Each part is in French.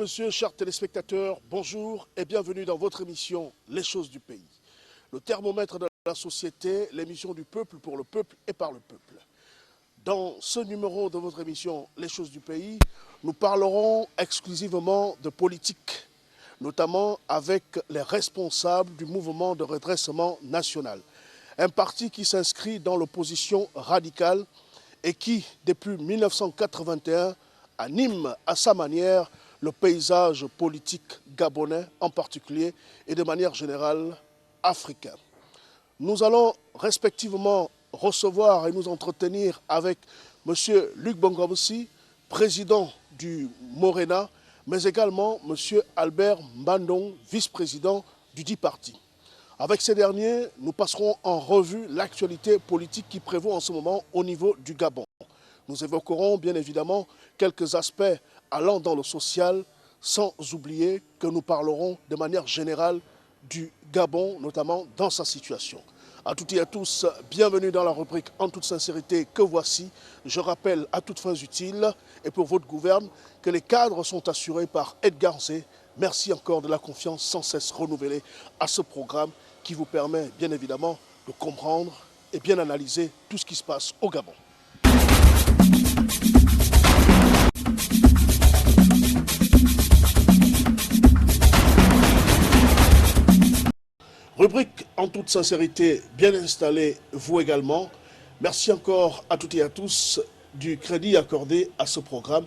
messieurs, chers téléspectateurs, bonjour et bienvenue dans votre émission Les choses du pays. Le thermomètre de la société, l'émission du peuple pour le peuple et par le peuple. Dans ce numéro de votre émission Les choses du pays, nous parlerons exclusivement de politique, notamment avec les responsables du mouvement de redressement national. Un parti qui s'inscrit dans l'opposition radicale et qui, depuis 1981, anime à sa manière le paysage politique gabonais en particulier et de manière générale africain. Nous allons respectivement recevoir et nous entretenir avec M. Luc Bongabousi, président du Morena, mais également M. Albert Mbandong, vice-président du dit parti. Avec ces derniers, nous passerons en revue l'actualité politique qui prévaut en ce moment au niveau du Gabon. Nous évoquerons bien évidemment quelques aspects allant dans le social, sans oublier que nous parlerons de manière générale du Gabon, notamment dans sa situation. À toutes et à tous, bienvenue dans la rubrique En toute sincérité que voici. Je rappelle à toutes fins utiles et pour votre gouverne que les cadres sont assurés par Edgar Zé. Merci encore de la confiance sans cesse renouvelée à ce programme qui vous permet bien évidemment de comprendre et bien analyser tout ce qui se passe au Gabon. Rubrique en toute sincérité, bien installée, vous également. Merci encore à toutes et à tous du crédit accordé à ce programme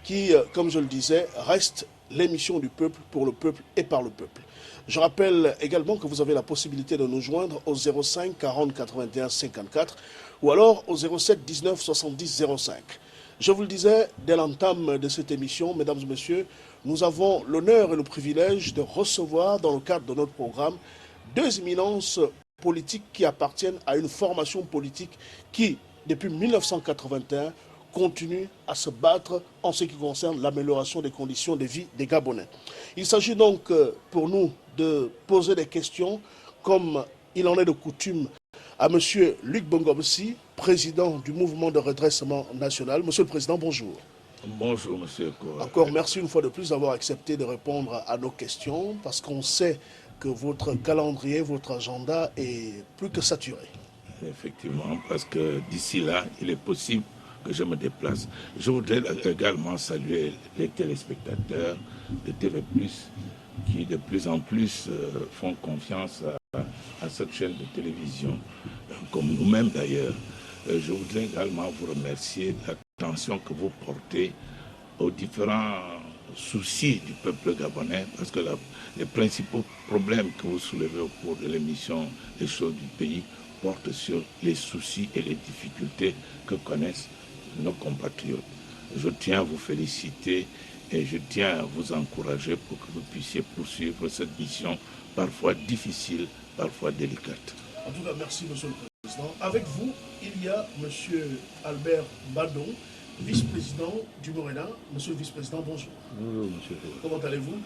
qui, comme je le disais, reste l'émission du peuple pour le peuple et par le peuple. Je rappelle également que vous avez la possibilité de nous joindre au 05 40 81 54 ou alors au 07 19 70 05. Je vous le disais dès l'entame de cette émission, mesdames et messieurs, nous avons l'honneur et le privilège de recevoir dans le cadre de notre programme deux éminences politiques qui appartiennent à une formation politique qui, depuis 1981, continue à se battre en ce qui concerne l'amélioration des conditions de vie des Gabonais. Il s'agit donc pour nous de poser des questions, comme il en est de coutume, à M. Luc Bongabousi, président du mouvement de redressement national. Monsieur le Président, bonjour. Bonjour, monsieur Koura. Encore merci une fois de plus d'avoir accepté de répondre à nos questions, parce qu'on sait que votre calendrier, votre agenda est plus que saturé. Effectivement, parce que d'ici là, il est possible que je me déplace. Je voudrais également saluer les téléspectateurs de TV+, qui de plus en plus font confiance à cette chaîne de télévision, comme nous-mêmes d'ailleurs. Je voudrais également vous remercier de l'attention que vous portez aux différents soucis du peuple gabonais, parce que les principaux problèmes que vous soulevez au cours de l'émission Les choses du pays portent sur les soucis et les difficultés que connaissent nos compatriotes. Je tiens à vous féliciter et je tiens à vous encourager pour que vous puissiez poursuivre cette mission parfois difficile, parfois délicate. En tout cas, merci Monsieur le Président. Avec vous, il y a Monsieur Albert Mbandong, vice-président du Morena. Monsieur le vice-président, bonjour. Bonjour, monsieur. Comment allez-vous?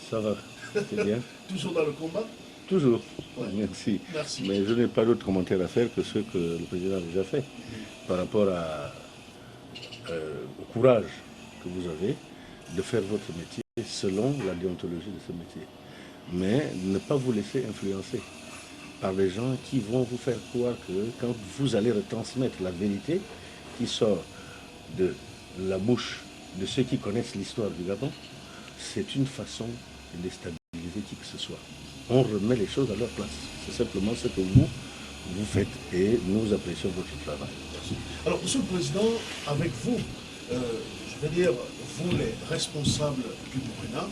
Ça va, c'est bien. Toujours dans le combat? Toujours, ouais. Merci. Merci. Mais je n'ai pas d'autres commentaires à faire que ceux que le président a déjà fait par rapport au courage que vous avez de faire votre métier selon la déontologie de ce métier. Mais ne pas vous laisser influencer par des gens qui vont vous faire croire que quand vous allez retransmettre la vérité qui sort de la bouche de ceux qui connaissent l'histoire du Gabon, c'est une façon de déstabiliser qui que ce soit. On remet les choses à leur place. C'est simplement ce que vous faites et nous apprécions votre travail. Merci. Alors, Monsieur le Président, avec vous, je vais dire, vous les responsables du Morena,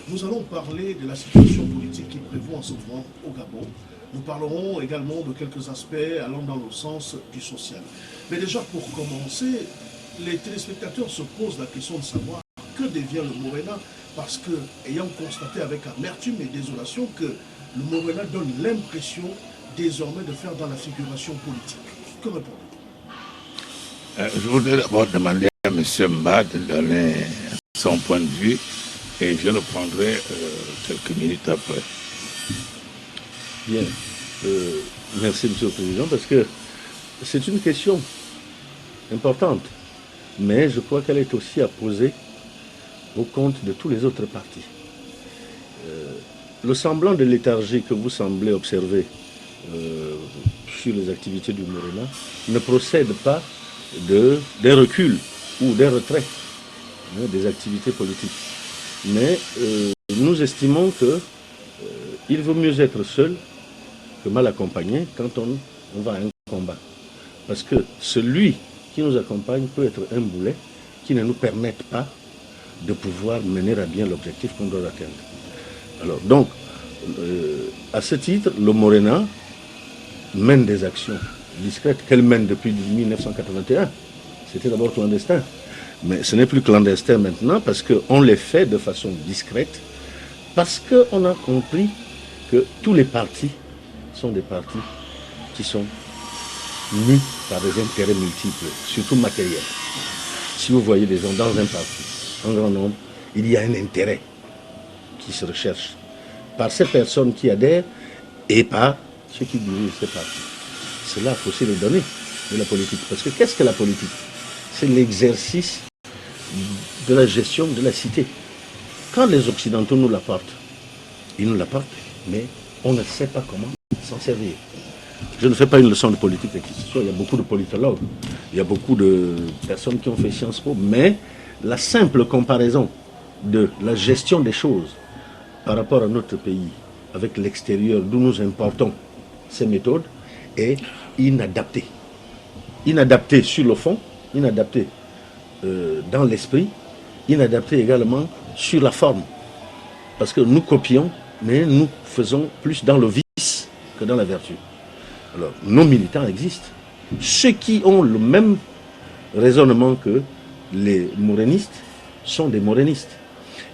nous allons parler de la situation politique qui prévaut en ce moment au Gabon. Nous parlerons également de quelques aspects allant dans le sens du social. Mais déjà, pour commencer, les téléspectateurs se posent la question de savoir que devient le Morena, parce que, ayant constaté avec amertume et désolation que le Morena donne l'impression désormais de faire dans la figuration politique. Que répondez-vous? Je voudrais d'abord demander à M. Mba de donner son point de vue et je le prendrai quelques minutes après. Bien. Merci, M. le Président, parce que c'est une question importante, mais je crois qu'elle est aussi à poser au compte de tous les autres partis. Le semblant de léthargie que vous semblez observer sur les activités du Morena ne procède pas des reculs ou des retraits des activités politiques. Mais nous estimons qu'il vaut mieux être seul que mal accompagné quand on va à un combat. Parce que celui qui nous accompagne peut être un boulet qui ne nous permette pas de pouvoir mener à bien l'objectif qu'on doit atteindre. Alors, donc, à ce titre, le Morena mène des actions discrètes qu'elle mène depuis 1981. C'était d'abord clandestin. Mais ce n'est plus clandestin maintenant parce qu'on les fait de façon discrète, parce qu'on a compris que tous les partis sont des partis qui sont mus par des intérêts multiples, surtout matériels. Si vous voyez des gens dans un parti, en grand nombre, il y a un intérêt qui se recherche par ces personnes qui adhèrent et par ceux qui dirigent ces partis. Cela, il faut aussi les donner de la politique. Parce que qu'est-ce que la politique? C'est l'exercice de la gestion de la cité. Quand les Occidentaux nous l'apportent, ils nous l'apportent, mais on ne sait pas comment s'en servir. Je ne fais pas une leçon de politique à qui que ce soit. Il y a beaucoup de politologues, il y a beaucoup de personnes qui ont fait Sciences Po, mais la simple comparaison de la gestion des choses par rapport à notre pays, avec l'extérieur d'où nous importons ces méthodes, est inadaptée. Inadaptée sur le fond, inadaptée dans l'esprit, inadaptée également sur la forme. Parce que nous copions, mais nous faisons plus dans le vice que dans la vertu. Alors, nos militants existent. Ceux qui ont le même raisonnement que les morénistes sont des morénistes.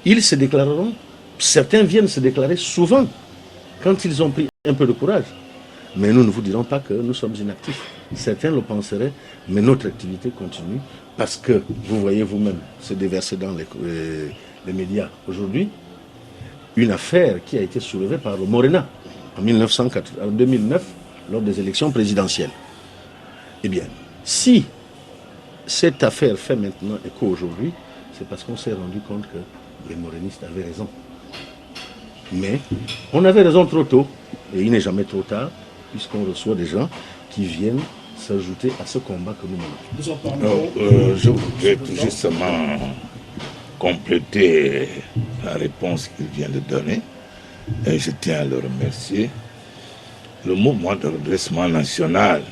Ils se déclareront, certains viennent se déclarer souvent quand ils ont pris un peu de courage. Mais nous ne vous dirons pas que nous sommes inactifs. Certains le penseraient, mais notre activité continue parce que vous voyez vous-même se déverser dans les médias aujourd'hui une affaire qui a été soulevée par le Morena en 2009 lors des élections présidentielles. Eh bien, si cette affaire fait maintenant écho aujourd'hui, c'est parce qu'on s'est rendu compte que les morénistes avaient raison. Mais on avait raison trop tôt, et il n'est jamais trop tard, puisqu'on reçoit des gens qui viennent s'ajouter à ce combat que nous menons. Nous en parlerons. Je voudrais tout justement compléter la réponse qu'il vient de donner, et je tiens à le remercier. Le mouvement de redressement national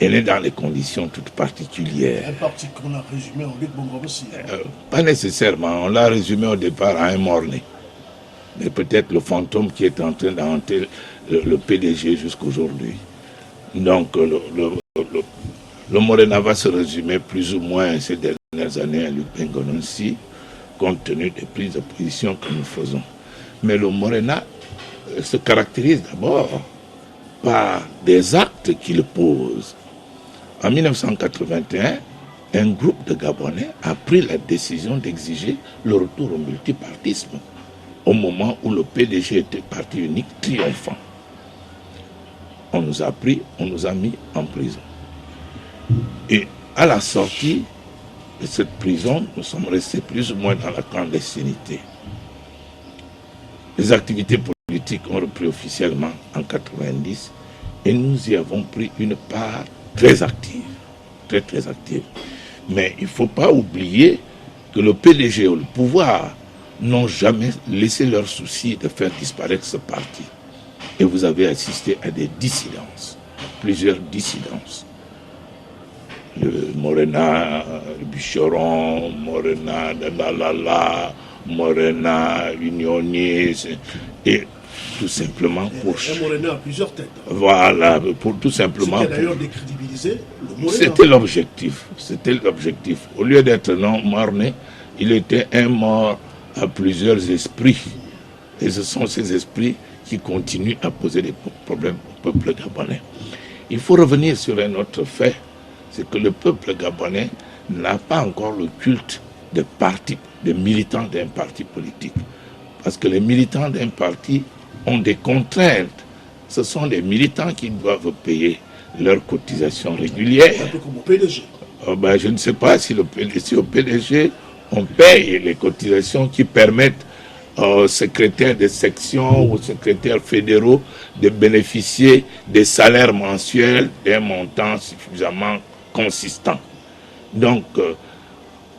est né dans des conditions toutes particulières. Un parti qu'on a résumé en Luc Bongo aussi. Pas nécessairement, on l'a résumé au départ à un mort-né. Mais peut-être le fantôme qui est en train d'hanter le PDG jusqu'aujourd'hui. Donc le Morena va se résumer plus ou moins ces dernières années à Luc Bengononsi, compte tenu des prises de position que nous faisons. Mais le Morena se caractérise d'abord par des actes qu'il pose. En 1981, un groupe de Gabonais a pris la décision d'exiger le retour au multipartisme au moment où le PDG était parti unique triomphant. On nous a pris, on nous a mis en prison. Et à la sortie de cette prison, nous sommes restés plus ou moins dans la clandestinité. Les activités politiques ont repris officiellement en 1990 et nous y avons pris une part très active, très active. Mais il ne faut pas oublier que le PDG ou le pouvoir n'ont jamais laissé leur souci de faire disparaître ce parti. Et vous avez assisté à des dissidences, plusieurs dissidences. Le Morena, le Bicheron, Morena de Lalala, Morena unioniste, et tout simplement pour... Un Morena à plusieurs têtes. Voilà, pour tout simplement... C'était d'ailleurs décrédibilisé le Morena. C'était l'objectif, c'était l'objectif. Au lieu d'être non mort-né, il était un mort à plusieurs esprits. Et ce sont ces esprits qui continuent à poser des problèmes au peuple gabonais. Il faut revenir sur un autre fait, c'est que le peuple gabonais n'a pas encore le culte des partis, des militants d'un parti politique. Parce que les militants d'un parti ont des contraintes. Ce sont des militants qui doivent payer leurs cotisations régulières. Un peu comme au PDG. Je ne sais pas si au PDG On paye les cotisations qui permettent aux secrétaires de section, aux secrétaires fédéraux de bénéficier des salaires mensuels d'un montant suffisamment consistant. Donc,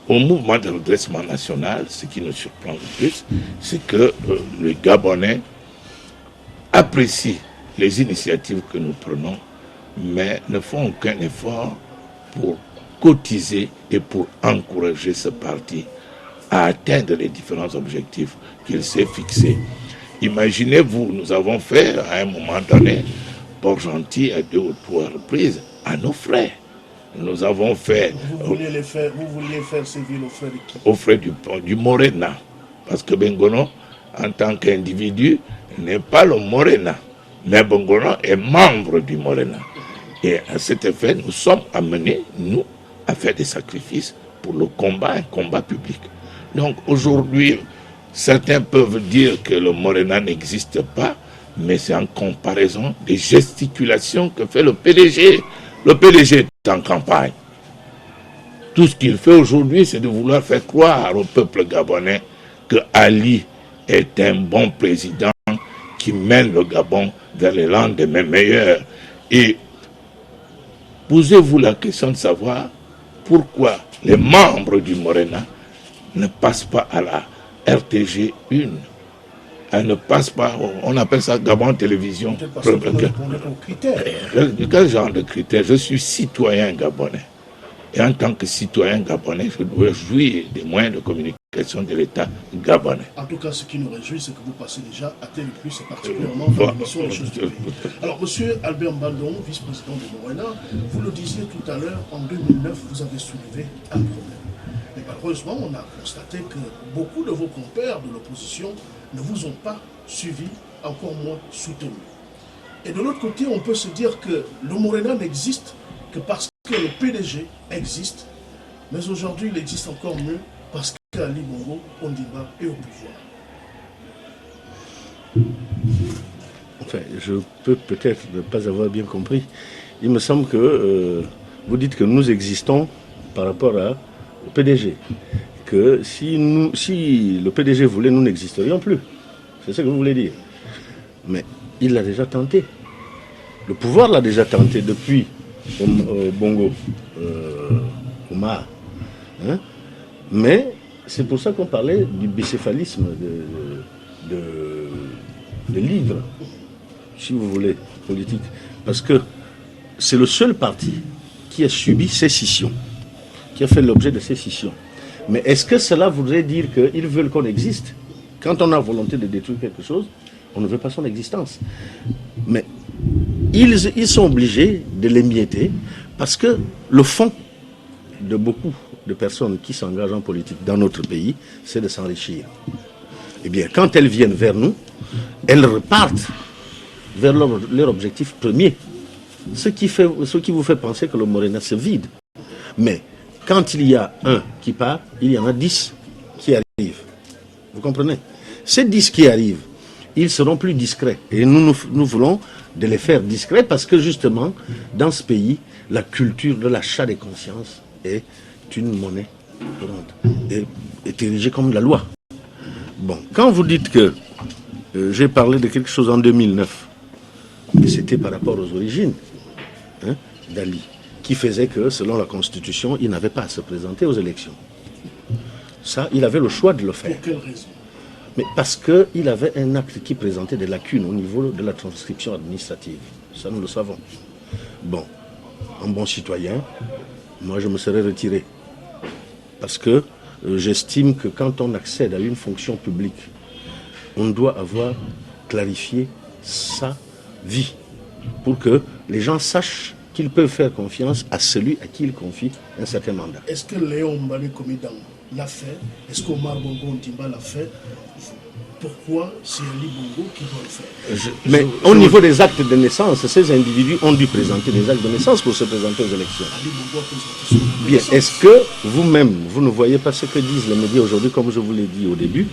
au mouvement de redressement national, ce qui nous surprend le plus, c'est que les Gabonais apprécient les initiatives que nous prenons, mais ne font aucun effort pour cotiser et pour encourager ce parti à atteindre les différents objectifs qu'il s'est fixés. Imaginez-vous, nous avons fait à un moment donné Port-Gentil à 2 ou 3 reprises à nos frais. Nous avons fait... Vous vouliez faire ces villes aux frais de qui? Aux frais du Morena. Parce que Bengono, en tant qu'individu, n'est pas le Morena. Mais Bengono est membre du Morena. Et à cet effet, nous sommes amenés, nous, à faire des sacrifices pour le combat, un combat public. Donc aujourd'hui, certains peuvent dire que le Morena n'existe pas, mais c'est en comparaison des gesticulations que fait le PDG. Le PDG est en campagne. Tout ce qu'il fait aujourd'hui, c'est de vouloir faire croire au peuple gabonais que Ali est un bon président qui mène le Gabon vers les lendemains meilleurs. Et posez-vous la question de savoir pourquoi les membres du Morena ne passent pas à la RTG 1. Elle ne passe pas, on appelle ça Gabon Télévision. Quel genre de critères? Je suis citoyen gabonais. Et en tant que citoyen gabonais, je dois jouir des moyens de communication de l'État gabonais. En tout cas, ce qui nous réjouit, c'est que vous passez déjà à TV+, et particulièrement dans l'émission Les Choses du Pays. Alors, monsieur Albert Mbandon, vice-président de Morena, vous le disiez tout à l'heure, en 2009, vous avez soulevé un problème. Mais malheureusement, on a constaté que beaucoup de vos compères de l'opposition ne vous ont pas suivi, encore moins soutenu. Et de l'autre côté, on peut se dire que le Morena n'existe que parce que le PDG existe, mais aujourd'hui, il existe encore mieux parce qu'Ali Bongo Ondimba est au pouvoir. Enfin, je peux peut-être ne pas avoir bien compris. Il me semble que vous dites que nous existons par rapport au PDG. Que si le PDG voulait, nous n'existerions plus. C'est ce que vous voulez dire. Mais il l'a déjà tenté. Le pouvoir l'a déjà tenté depuis Bongo, Omar. Hein? Mais c'est pour ça qu'on parlait du bicéphalisme de l'hydre, si vous voulez, politique. Parce que c'est le seul parti qui a subi sécession, qui a fait l'objet de sécession. Mais est-ce que cela voudrait dire qu'ils veulent qu'on existe? Quand on a volonté de détruire quelque chose, on ne veut pas son existence. Mais ils sont obligés de l'émietter parce que le fond de beaucoup de personnes qui s'engagent en politique dans notre pays, c'est de s'enrichir. Eh bien, quand elles viennent vers nous, elles repartent vers leur objectif premier. Ce qui vous fait penser que le Morena se vide. Mais quand il y a un qui part, il y en a 10 qui arrivent. Vous comprenez? Ces 10 qui arrivent, ils seront plus discrets. Et nous voulons de les faire discrets parce que justement, dans ce pays, la culture de l'achat des consciences est une monnaie courante, est érigée comme la loi. Bon, quand vous dites que j'ai parlé de quelque chose en 2009, et c'était par rapport aux origines d'Ali, qui faisait que, selon la Constitution, il n'avait pas à se présenter aux élections. Ça, il avait le choix de le faire. Pour quelle raison? Mais parce qu'il avait un acte qui présentait des lacunes au niveau de la transcription administrative. Ça, nous le savons. Bon, en bon citoyen, moi, je me serais retiré. Parce que j'estime que quand on accède à une fonction publique, on doit avoir clarifié sa vie pour que les gens sachent qu'ils peuvent faire confiance à celui à qui ils confient un certain mandat. Est-ce que Léon Mbale Komidang l'a fait? Est-ce qu'Omar Bongo Ondimba l'a fait? Pourquoi c'est Ali Bongo qui doit le faire? Mais au niveau des actes de naissance, ces individus ont dû présenter des actes de naissance pour se présenter aux élections. Ali Bongo a présenté son Bien, est-ce que vous-même, vous ne voyez pas ce que disent les médias aujourd'hui, comme je vous l'ai dit au début,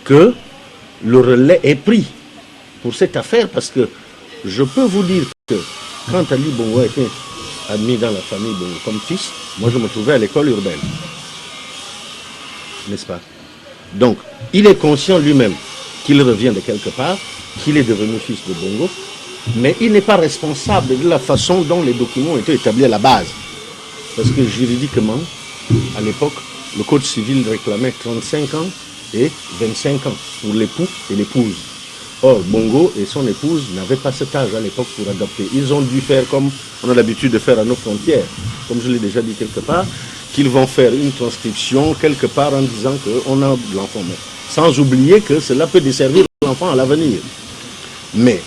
que le relais est pris pour cette affaire? Parce que je peux vous dire que quand Ali Bongo a été admis dans la famille Bongo comme fils, moi je me trouvais à l'école urbaine. n'est-ce pas? Donc, il est conscient lui-même qu'il revient de quelque part, qu'il est devenu fils de Bongo, mais il n'est pas responsable de la façon dont les documents ont été établis à la base. Parce que juridiquement, à l'époque, le Code civil réclamait 35 ans et 25 ans pour l'époux et l'épouse. Or, Bongo et son épouse n'avaient pas cet âge à l'époque pour adopter. Ils ont dû faire comme on a l'habitude de faire à nos frontières, comme je l'ai déjà dit quelque part, qu'ils vont faire une transcription quelque part en disant qu'on a l'enfant. Mais sans oublier que cela peut desservir l'enfant à l'avenir. Mais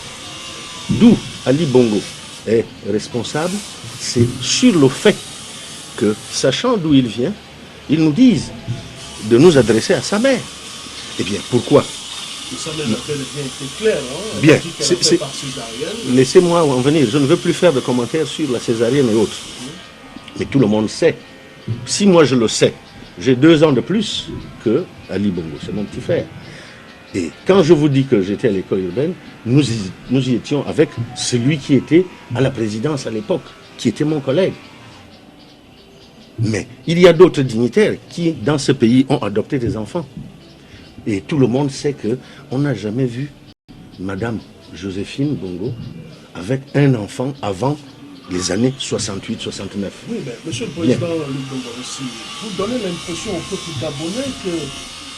d'où Ali Bongo est responsable, c'est sur le fait que, sachant d'où il vient, ils nous disent de nous adresser à sa mère. Eh bien, pourquoi? Sa mère n'a bien été claire, hein? Bien, laissez-moi en venir. Je ne veux plus faire de commentaires sur la césarienne et autres. Mais tout le monde sait. Si moi je le sais, j'ai 2 ans de plus que Ali Bongo, c'est mon petit frère. Et quand je vous dis que j'étais à l'école urbaine, nous y étions avec celui qui était à la présidence à l'époque, qui était mon collègue. Mais il y a d'autres dignitaires qui, dans ce pays, ont adopté des enfants. Et tout le monde sait qu'on n'a jamais vu Madame Joséphine Bongo avec un enfant avant les années 68-69. Oui, mais Monsieur le Président Luc Bongo aussi, vous donnez l'impression au peuple gabonais que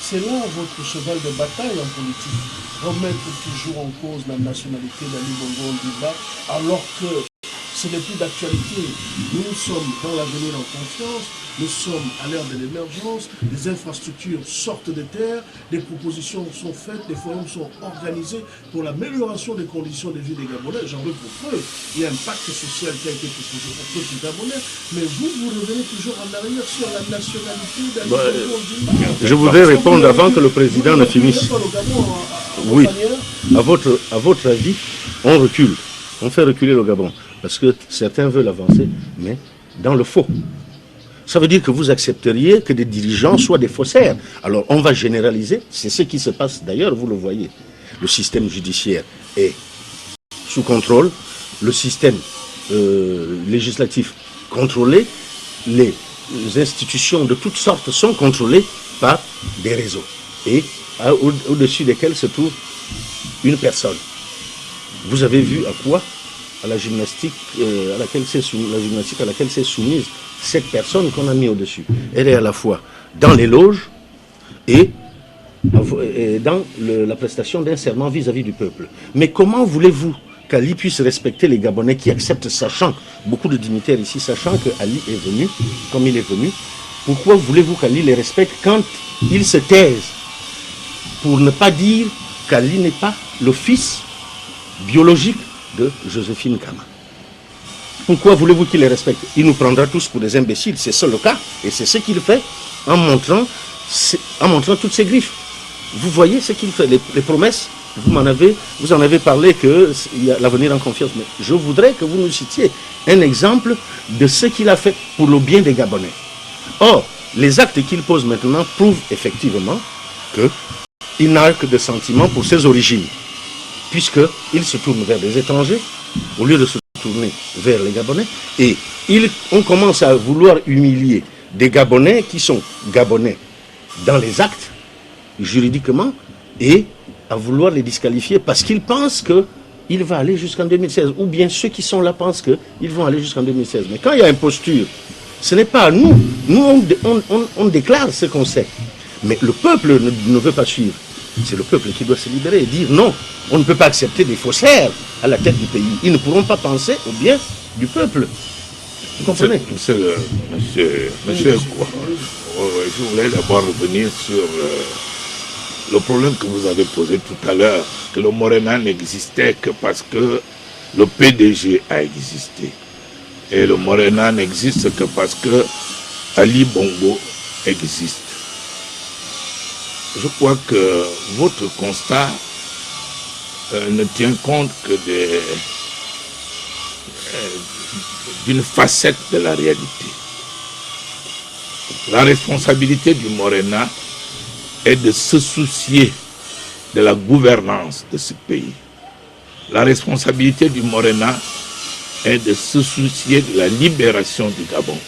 c'est là votre cheval de bataille en politique. Remettre toujours en cause la nationalité d'Ali Bongo Ondimba, alors que ce n'est plus d'actualité. Nous sommes dans l'avenir en confiance, nous sommes à l'ère de l'émergence, les infrastructures sortent des terres, des propositions sont faites, des forums sont organisés pour l'amélioration des conditions de vie des Gabonais. J'en veux pour preuve. Il y a un pacte social qui a été proposé au peuple gabonais, mais vous revenez toujours en arrière sur la nationalité d'Ali Bongo Ondimba. Je voudrais répondre avant que le président ne finisse. Oui, à votre avis, on recule. On fait reculer le Gabon. Parce que certains veulent avancer, mais dans le faux. Ça veut dire que vous accepteriez que des dirigeants soient des faussaires. Alors on va généraliser, c'est ce qui se passe d'ailleurs, vous le voyez. Le système judiciaire est sous contrôle, le système législatif contrôlé, les institutions de toutes sortes sont contrôlées par des réseaux. Et au-dessus desquels se trouve une personne. Vous avez vu à quoi? À la gymnastique à laquelle s'est soumise cette personne qu'on a mis au-dessus. Elle est à la fois dans les loges et dans la prestation d'un serment vis-à-vis du peuple. Mais comment voulez-vous qu'Ali puisse respecter les Gabonais qui acceptent, sachant, beaucoup de dignitaires ici, sachant qu'Ali est venu, comme il est venu, pourquoi voulez-vous qu'Ali les respecte quand ils se taisent? Pour ne pas dire qu'Ali n'est pas le fils biologique de Joséphine Kama. Pourquoi voulez-vous qu'il les respecte? Il nous prendra tous pour des imbéciles, c'est ça le cas, et c'est ce qu'il fait en montrant toutes ses griffes. Vous voyez ce qu'il fait, les promesses, vous en avez parlé qu'il y a l'avenir en confiance, mais je voudrais que vous nous citiez un exemple de ce qu'il a fait pour le bien des Gabonais. Or, les actes qu'il pose maintenant prouvent effectivement qu'il n'a que de sentiments pour ses origines, puisqu'il se tourne vers des étrangers, au lieu de se tourner vers les Gabonais, et on commence à vouloir humilier des Gabonais qui sont Gabonais dans les actes, juridiquement, et à vouloir les disqualifier parce qu'ils pensent qu'il va aller jusqu'en 2016, ou bien ceux qui sont là pensent qu'ils vont aller jusqu'en 2016. Mais quand il y a imposture, ce n'est pas à nous. Nous, on déclare ce qu'on sait. Mais le peuple ne veut pas suivre. C'est le peuple qui doit se libérer et dire non, on ne peut pas accepter des faussaires à la tête du pays. Ils ne pourront pas penser au bien du peuple. Vous comprenez? Monsieur, je voulais d'abord revenir sur le problème que vous avez posé tout à l'heure, que le Morena n'existait que parce que le PDG a existé. Et le Morena n'existe que parce que Ali Bongo existe. Je crois que votre constat ne tient compte que d'une facette de la réalité. La responsabilité du Morena est de se soucier de la gouvernance de ce pays. La responsabilité du Morena est de se soucier de la libération du Gabon.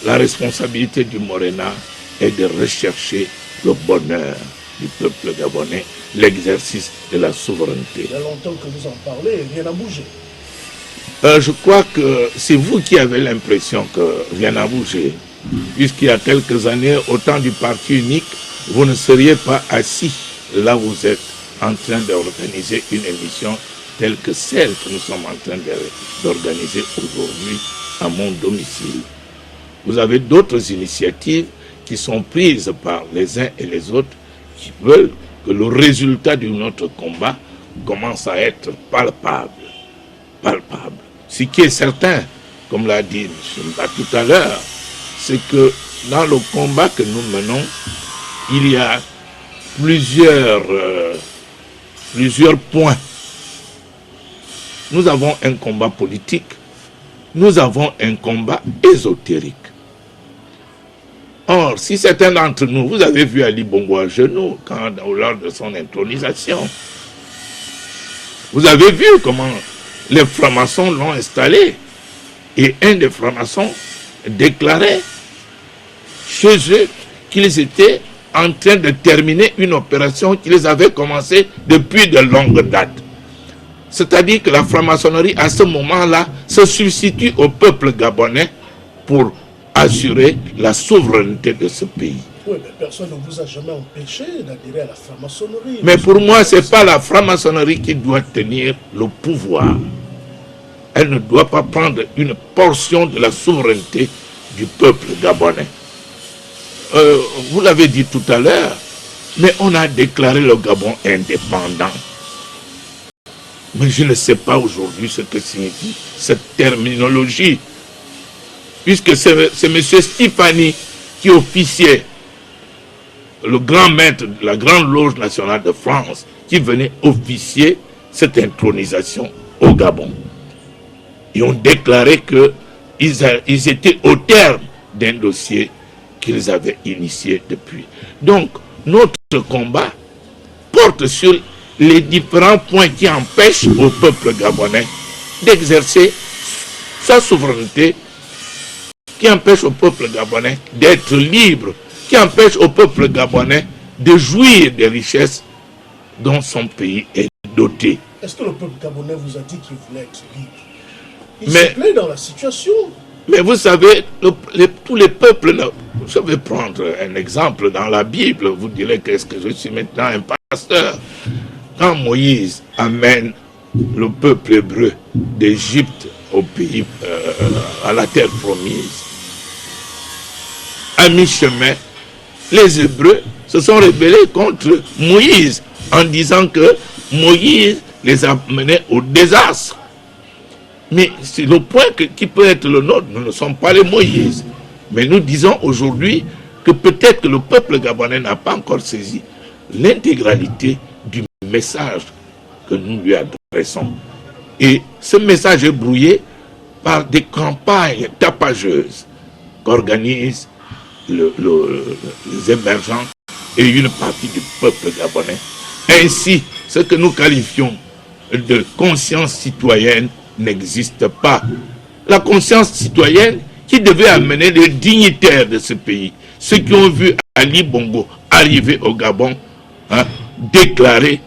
La responsabilité du Morena est de rechercher le bonheur du peuple gabonais, l'exercice de la souveraineté. Il y a longtemps que vous en parlez et rien n'a bougé. Je crois que c'est vous qui avez l'impression que rien n'a bougé. Puisqu'il y a quelques années, au temps du parti unique, vous ne seriez pas assis là où vous êtes en train d'organiser une émission telle que celle que nous sommes en train d'organiser aujourd'hui à mon domicile. Vous avez d'autres initiatives qui sont prises par les uns et les autres qui veulent que le résultat de notre combat commence à être palpable. Palpable. Ce qui est certain, comme l'a dit M. Mba tout à l'heure, c'est que dans le combat que nous menons, il y a plusieurs points. Nous avons un combat politique, nous avons un combat ésotérique. Or, si certains d'entre nous, vous avez vu Ali Bongo à genoux lors de son intronisation, vous avez vu comment les francs-maçons l'ont installé. Et un des francs-maçons déclarait chez eux qu'ils étaient en train de terminer une opération qu'ils avaient commencée depuis de longues dates. C'est-à-dire que la franc-maçonnerie, à ce moment-là, se substitue au peuple gabonais pour assurer la souveraineté de ce pays. Oui, mais personne ne vous a jamais empêché d'adhérer à la franc-maçonnerie. Mais pour moi, ce n'est pas la franc-maçonnerie qui doit tenir le pouvoir. Elle ne doit pas prendre une portion de la souveraineté du peuple gabonais. Vous l'avez dit tout à l'heure, mais on a déclaré le Gabon indépendant. Mais je ne sais pas aujourd'hui ce que signifie cette terminologie. Puisque c'est M. Stéphanie qui officiait, le grand maître de la Grande Loge nationale de France, qui venait officier cette intronisation au Gabon. Ils ont déclaré qu'ils étaient au terme d'un dossier qu'ils avaient initié depuis. Donc, notre combat porte sur les différents points qui empêchent au peuple gabonais d'exercer sa souveraineté, qui empêchent au peuple gabonais d'être libre, qui empêchent au peuple gabonais de jouir des richesses dont son pays est doté. Est-ce que le peuple gabonais vous a dit qu'il voulait être libre? Il se plaît dans la situation. Mais vous savez, tous les peuples, je vais prendre un exemple dans la Bible, vous direz qu'est-ce que je suis maintenant un pasteur. Quand Moïse amène le peuple hébreu d'Égypte au pays, à la terre promise, à mi-chemin, les Hébreux se sont rebellés contre Moïse en disant que Moïse les a menés au désastre. Mais c'est le point qui peut être le nôtre. Nous ne sommes pas les Moïse. Mais nous disons aujourd'hui que peut-être que le peuple gabonais n'a pas encore saisi l'intégralité du message que nous lui adressons. Et ce message est brouillé par des campagnes tapageuses qu'organisent les émergents et une partie du peuple gabonais. Ainsi, ce que nous qualifions de conscience citoyenne n'existe pas. La conscience citoyenne qui devait amener les dignitaires de ce pays, ceux qui ont vu Ali Bongo arriver au Gabon, déclarer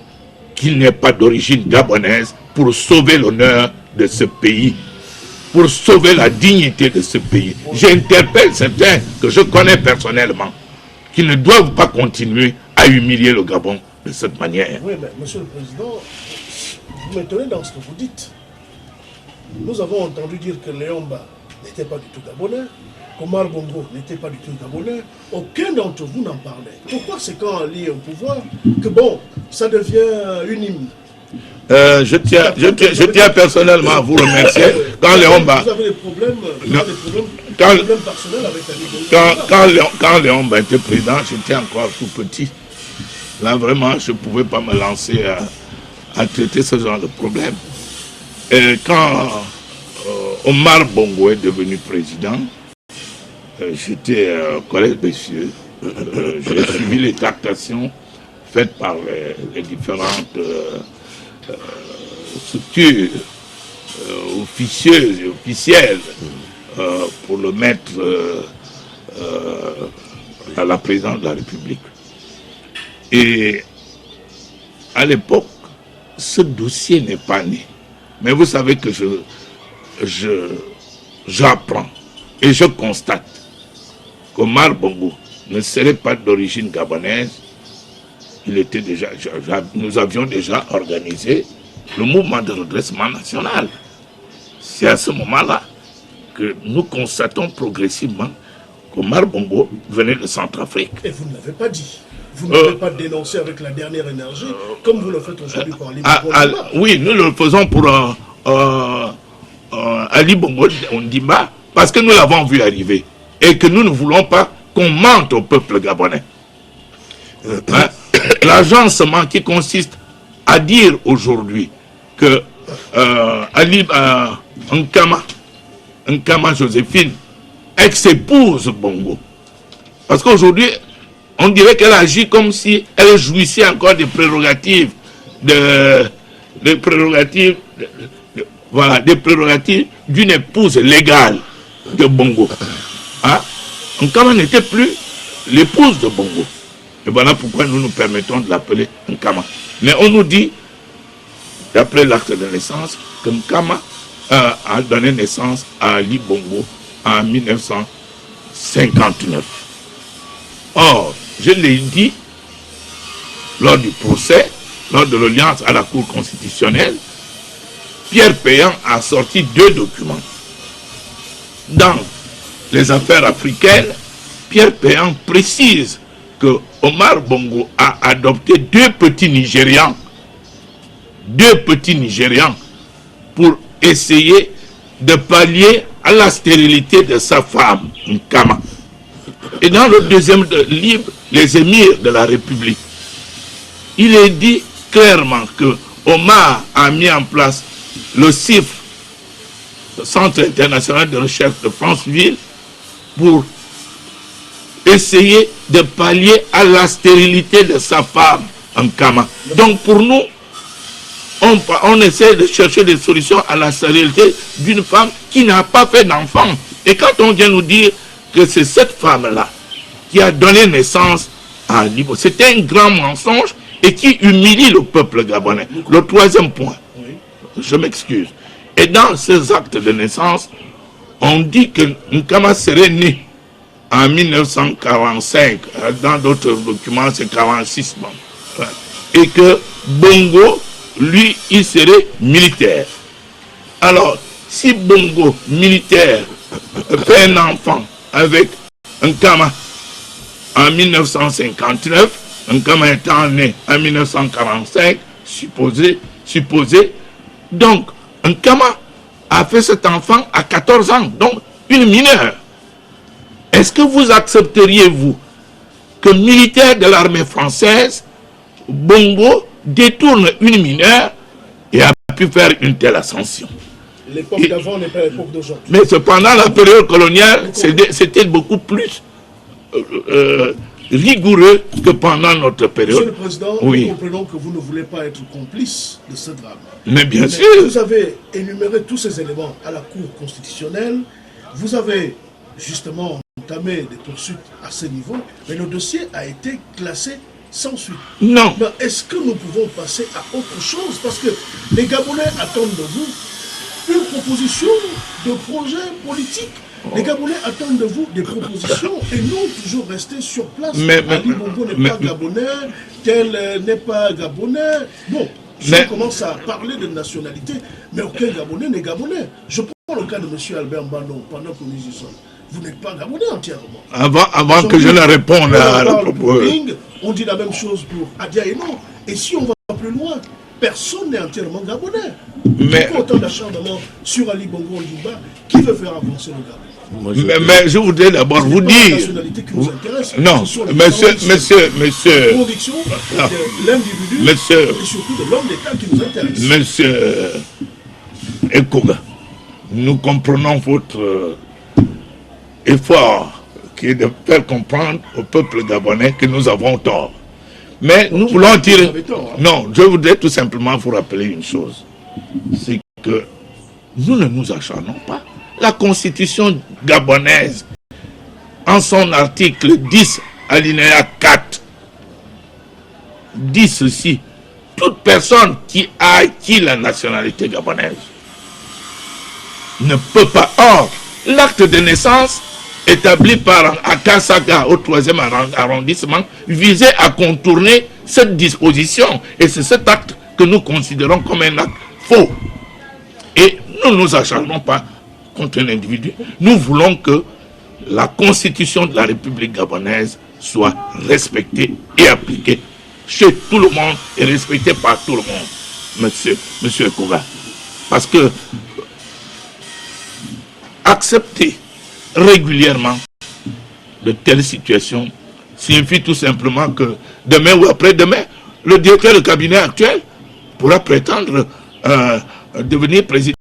qu'il n'est pas d'origine gabonaise pour sauver l'honneur de ce pays, pour sauver la dignité de ce pays. J'interpelle certains que je connais personnellement, qui ne doivent pas continuer à humilier le Gabon de cette manière. Oui, mais Monsieur le Président, vous m'étonnez dans ce que vous dites. Nous avons entendu dire que Léomba n'était pas du tout gabonais, qu'Omar Bongo n'était pas du tout gabonais. Aucun d'entre vous n'en parlait. Pourquoi c'est quand Ali est au pouvoir que bon, ça devient une hymne? Je tiens personnellement à vous remercier. Quand Léomba... Vous avez des problèmes, personnels avec Ali Bongo? Quand Léomba était président, j'étais encore tout petit. Là, vraiment, je ne pouvais pas me lancer à traiter ce genre de problème. Et quand Omar Bongo est devenu président, j'étais collègue messieurs. J'ai suivi les tractations faites par les différentes structures officieuses et officielles pour le mettre à la présidence de la République. Et à l'époque, ce dossier n'est pas né. Mais vous savez que j'apprends et je constate qu'Omar Bongo ne serait pas d'origine gabonaise. Il était déjà, nous avions déjà organisé le mouvement de redressement national. C'est à ce moment-là que nous constatons progressivement qu'Omar Bongo venait de Centrafrique. Et vous ne l'avez pas dit. Vous ne l'avez pas dénoncé avec la dernière énergie, comme vous le faites aujourd'hui pour Ali Bongo. Oui, nous le faisons pour Ali Bongo Ondimba, parce que nous l'avons vu arriver et que nous ne voulons pas qu'on mente au peuple gabonais. L'agencement qui consiste à dire aujourd'hui que Ali Nkama Joséphine, ex-épouse Bongo, parce qu'aujourd'hui, on dirait qu'elle agit comme si elle jouissait encore des prérogatives des prérogatives d'une épouse légale de Bongo. Hein? Nkama n'était plus l'épouse de Bongo. Et voilà pourquoi nous nous permettons de l'appeler Nkama. Mais on nous dit, d'après l'acte de naissance, que Nkama a donné naissance à Ali Bongo en 1959. Or, je l'ai dit lors du procès, lors de l'audience à la Cour constitutionnelle, Pierre Péan a sorti 2 documents. Dans les affaires africaines, Pierre Péan précise que Omar Bongo a adopté 2 petits Nigérians. 2 petits Nigérians pour essayer de pallier à la stérilité de sa femme, Nkama. Et dans le deuxième livre, Les émirs de la République, il est dit clairement que Omar a mis en place le CIF, le Centre international de recherche de Franceville, pour essayer de pallier à la stérilité de sa femme, Nkama. Donc pour nous, on essaie de chercher des solutions à la stérilité d'une femme qui n'a pas fait d'enfant. Et quand on vient nous dire que c'est cette femme-là qui a donné naissance à Ali Bongo, c'était un grand mensonge et qui humilie le peuple gabonais. Le 3e point, je m'excuse. Et dans ces actes de naissance, on dit que Nkama serait né en 1945. Dans d'autres documents, c'est 46. Et que Bongo, lui, il serait militaire. Alors, si Bongo, militaire, fait un enfant avec Nkama en 1959, Nkama étant né en 1945, supposé, donc Nkama a fait cet enfant à 14 ans, donc une mineure. Est-ce que vous accepteriez, vous, que militaire de l'armée française, Bongo détourne une mineure et a pu faire une telle ascension? L'époque d'avant n'est pas l'époque d'aujourd'hui. Mais cependant, la période coloniale, c'était beaucoup plus rigoureux que pendant notre période. Monsieur le Président, nous comprenons que vous ne voulez pas être complice de ce drame. Mais bien sûr. Vous avez énuméré tous ces éléments à la Cour constitutionnelle. Vous avez justement entamé des poursuites à ce niveau, mais le dossier a été classé sans suite. Non. Est-ce que nous pouvons passer à autre chose? Parce que les Gabonais attendent de vous une proposition de projet politique. Les Gabonais attendent de vous des propositions et non toujours rester sur place. Ali Bongo n'est pas Gabonais, tel n'est pas Gabonais. Bon, on commence à parler de nationalité, mais aucun Gabonais n'est Gabonais. Je prends le cas de M. Albert Mbandon, pendant que nous y sommes. Vous n'êtes pas Gabonais entièrement. Avant que je ne réponde à la propos. On dit la même chose pour Adia et non. Et si on va plus loin, personne n'est entièrement Gabonais. Mais autant d'acharnement sur Ali Bongo Ondimba qui veut faire avancer le Gabon. Mais je voudrais d'abord vous dire. Non, monsieur. Conviction de l'individu et surtout de l'homme d'État qui nous intéresse. Monsieur Ekoga, nous comprenons votre effort qui est de faire comprendre au peuple gabonais que nous avons tort. Mais nous voulons dire. Non, je voudrais tout simplement vous rappeler une chose. C'est que nous ne nous acharnons pas. La constitution gabonaise, en son article 10 alinéa 4, dit ceci: toute personne qui a acquis la nationalité gabonaise ne peut pas. Or, l'acte de naissance établi par Akasaga au 3e arrondissement visait à contourner cette disposition. Et c'est cet acte que nous considérons comme un acte faux. Et nous ne nous acharnons pas contre un individu. Nous voulons que la constitution de la République gabonaise soit respectée et appliquée chez tout le monde et respectée par tout le monde, monsieur Kouga. Parce que accepter régulièrement de telles situations signifie tout simplement que demain ou après-demain, le directeur de cabinet actuel pourra prétendre devenir président